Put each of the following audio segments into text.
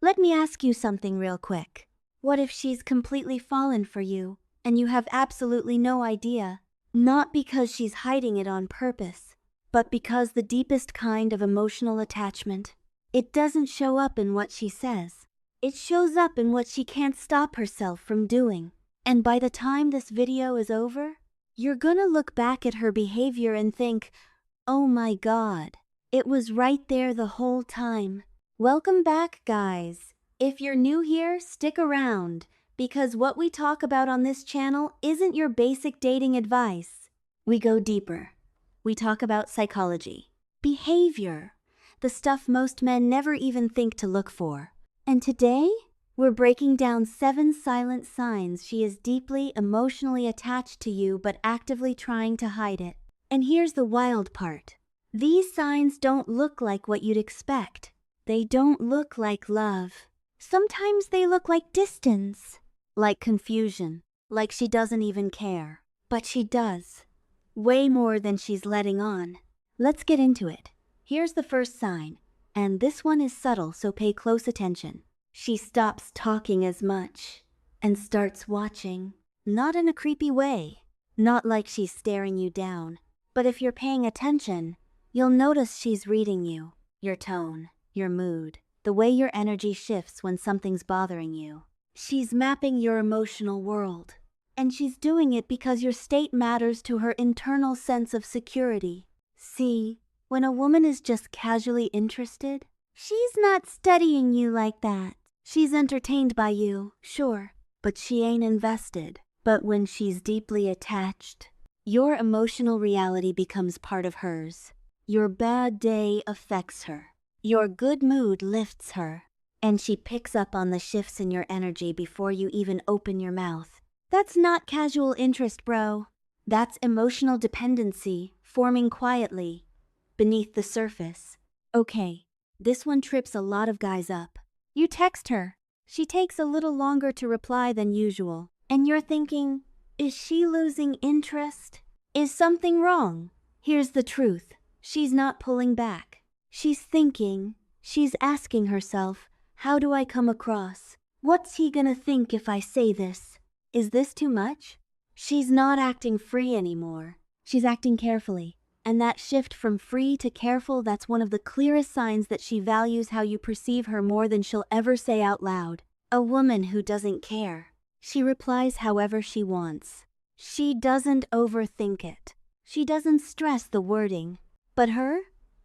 Let me ask you something real quick. What if she's completely fallen for you, and you have absolutely no idea? Not because she's hiding it on purpose, but because the deepest kind of emotional attachment, it doesn't show up in what she says. It shows up in what she can't stop herself from doing. And by the time this video is over, you're gonna look back at her behavior and think, oh my God, it was right there the whole time. Welcome back, guys. If you're new here, stick around, because what we talk about on this channel isn't your basic dating advice. We go deeper. We talk about psychology, behavior, the stuff most men never even think to look for. And today, we're breaking down 7 silent signs she is deeply emotionally attached to you but actively trying to hide it. And here's the wild part. These signs don't look like what you'd expect. They don't look like love. Sometimes they look like distance, like confusion, like she doesn't even care. But she does. Way more than she's letting on. Let's get into it. Here's the first sign, and this one is subtle, so pay close attention. She stops talking as much and starts watching. Not in a creepy way, not like she's staring you down, but if you're paying attention, you'll notice she's reading you, your tone, your mood, the way your energy shifts when something's bothering you. She's mapping your emotional world, and she's doing it because your state matters to her internal sense of security. See, when a woman is just casually interested, she's not studying you like that. She's entertained by you, sure, but she ain't invested. But when she's deeply attached, your emotional reality becomes part of hers. Your bad day affects her. Your good mood lifts her. And she picks up on the shifts in your energy before you even open your mouth. That's not casual interest, bro. That's emotional dependency, forming quietly, beneath the surface. Okay, this one trips a lot of guys up. You text her. She takes a little longer to reply than usual. And you're thinking, is she losing interest? Is something wrong? Here's the truth. She's not pulling back. She's thinking. She's asking herself, how do I come across? What's he gonna think if I say this? Is this too much? She's not acting free anymore. She's acting carefully. And that shift from free to careful, that's one of the clearest signs that she values how you perceive her more than she'll ever say out loud. A woman who doesn't care. She replies however she wants. She doesn't overthink it. She doesn't stress the wording. But her?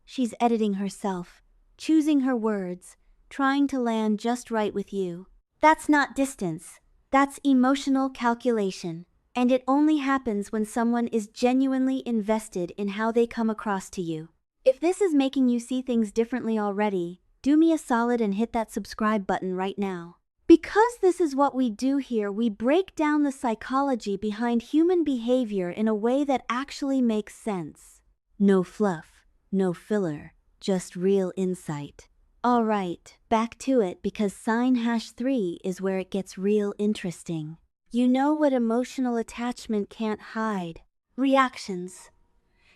She's editing herself, choosing her words, trying to land just right with you. That's not distance. That's emotional calculation. And it only happens when someone is genuinely invested in how they come across to you. If this is making you see things differently already, do me a solid and hit that subscribe button right now. Because this is what we do here, we break down the psychology behind human behavior in a way that actually makes sense. No fluff, no filler, just real insight. Alright, back to it, because sign #3 is where it gets real interesting. You know what emotional attachment can't hide? Reactions.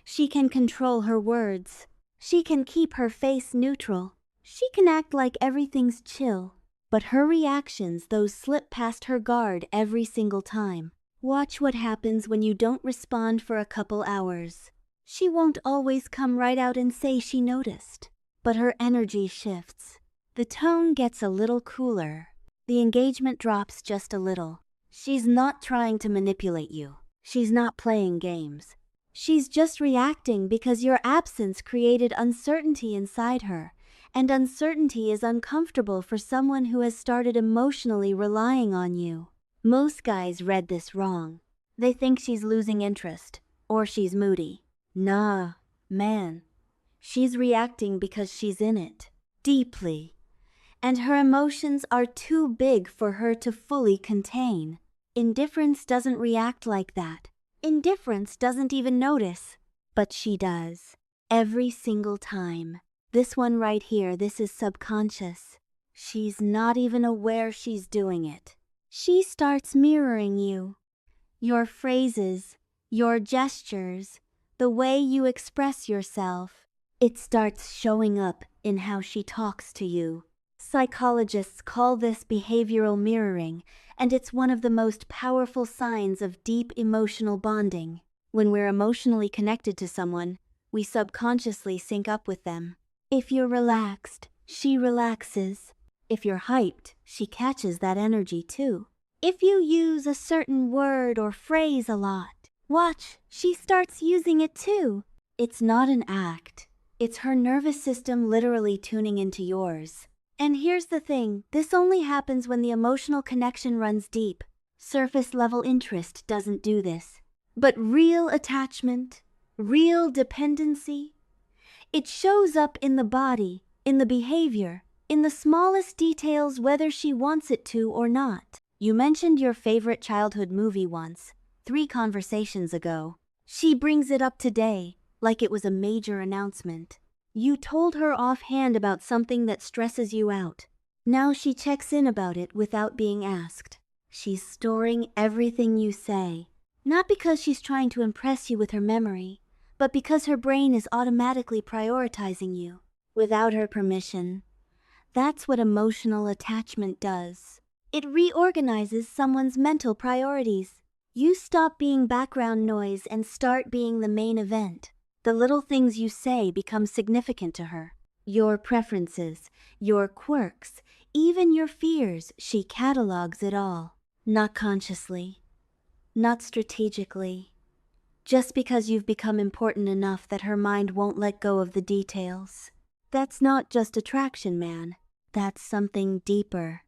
She can control her words. She can keep her face neutral. She can act like everything's chill. But her reactions, those slip past her guard every single time. Watch what happens when you don't respond for a couple hours. She won't always come right out and say she noticed. But her energy shifts. The tone gets a little cooler. The engagement drops just a little. She's not trying to manipulate you. She's not playing games. She's just reacting because your absence created uncertainty inside her, and uncertainty is uncomfortable for someone who has started emotionally relying on you. Most guys read this wrong. They think she's losing interest, or she's moody. Nah, man. She's reacting because she's in it, deeply. And her emotions are too big for her to fully contain. Indifference doesn't react like that. Indifference doesn't even notice. But she does. Every single time. This one right here, this is subconscious. She's not even aware she's doing it. She starts mirroring you. Your phrases, your gestures, the way you express yourself. It starts showing up in how she talks to you. Psychologists call this behavioral mirroring, and it's one of the most powerful signs of deep emotional bonding. When we're emotionally connected to someone, we subconsciously sync up with them. If you're relaxed, she relaxes. If you're hyped, she catches that energy too. If you use a certain word or phrase a lot, watch, she starts using it too. It's not an act. It's her nervous system literally tuning into yours. And here's the thing, this only happens when the emotional connection runs deep. Surface level interest doesn't do this. But real attachment, real dependency, it shows up in the body, in the behavior, in the smallest details whether she wants it to or not. You mentioned your favorite childhood movie once, 3 conversations ago. She brings it up today, like it was a major announcement. You told her offhand about something that stresses you out. Now she checks in about it without being asked. She's storing everything you say, not because she's trying to impress you with her memory, but because her brain is automatically prioritizing you, without her permission. That's what emotional attachment does. It reorganizes someone's mental priorities. You stop being background noise and start being the main event. The little things you say become significant to her. Your preferences, your quirks, even your fears, she catalogs it all. Not consciously, not strategically. Just because you've become important enough that her mind won't let go of the details. That's not just attraction, man. That's something deeper.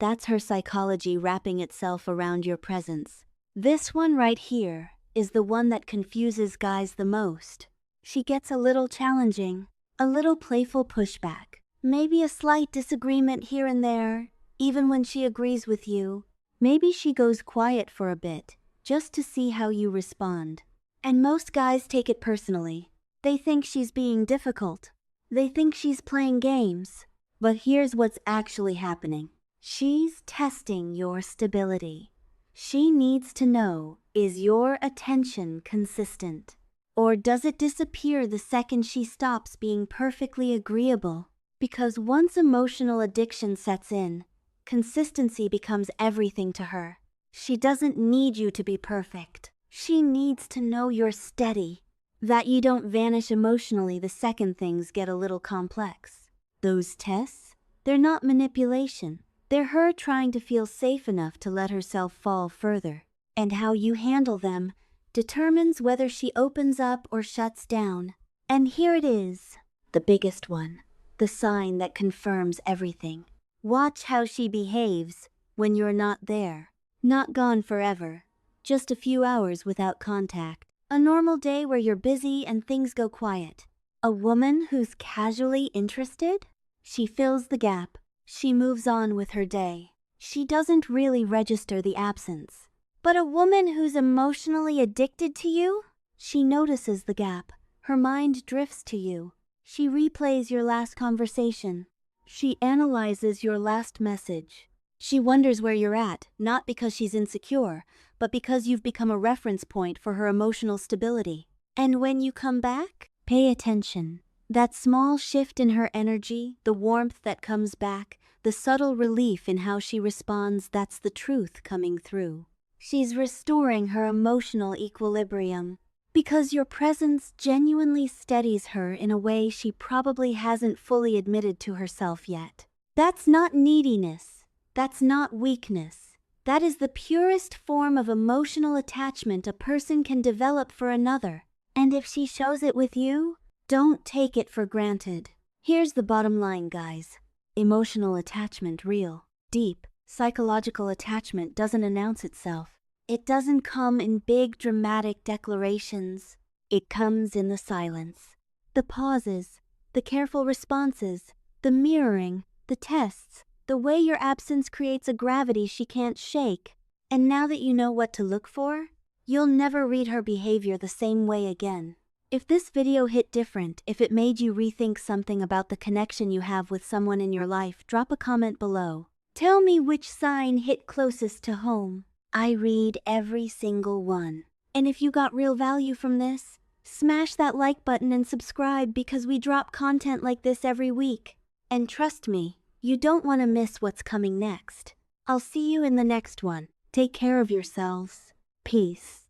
That's her psychology wrapping itself around your presence. This one right here is the one that confuses guys the most. She gets a little challenging, a little playful pushback, maybe a slight disagreement here and there, even when she agrees with you. Maybe she goes quiet for a bit, just to see how you respond. And most guys take it personally. They think she's being difficult. They think she's playing games. But here's what's actually happening. She's testing your stability. She needs to know, is your attention consistent? Or does it disappear the second she stops being perfectly agreeable? Because once emotional addiction sets in, consistency becomes everything to her. She doesn't need you to be perfect. She needs to know you're steady, that you don't vanish emotionally the second things get a little complex. Those tests, they're not manipulation. They're her trying to feel safe enough to let herself fall further. And how you handle them determines whether she opens up or shuts down. And here it is, the biggest one, the sign that confirms everything. Watch how she behaves when you're not there. Not gone forever, just a few hours without contact. A normal day where you're busy and things go quiet. A woman who's casually interested? She fills the gap. She moves on with her day. She doesn't really register the absence. But a woman who's emotionally addicted to you? She notices the gap. Her mind drifts to you. She replays your last conversation. She analyzes your last message. She wonders where you're at, not because she's insecure, but because you've become a reference point for her emotional stability. And when you come back, pay attention. That small shift in her energy, the warmth that comes back, the subtle relief in how she responds, that's the truth coming through. She's restoring her emotional equilibrium. Because your presence genuinely steadies her in a way she probably hasn't fully admitted to herself yet. That's not neediness. That's not weakness. That is the purest form of emotional attachment a person can develop for another. And if she shows it with you, don't take it for granted. Here's the bottom line, guys. Emotional attachment, real, deep, psychological attachment doesn't announce itself. It doesn't come in big dramatic declarations. It comes in the silence. The pauses, the careful responses, the mirroring, the tests, the way your absence creates a gravity she can't shake. And now that you know what to look for, you'll never read her behavior the same way again. If this video hit different, if it made you rethink something about the connection you have with someone in your life, drop a comment below. Tell me which sign hit closest to home. I read every single one. And if you got real value from this, smash that like button and subscribe because we drop content like this every week. And trust me, You don't want to miss what's coming next. I'll see you in the next one. Take care of yourselves. Peace.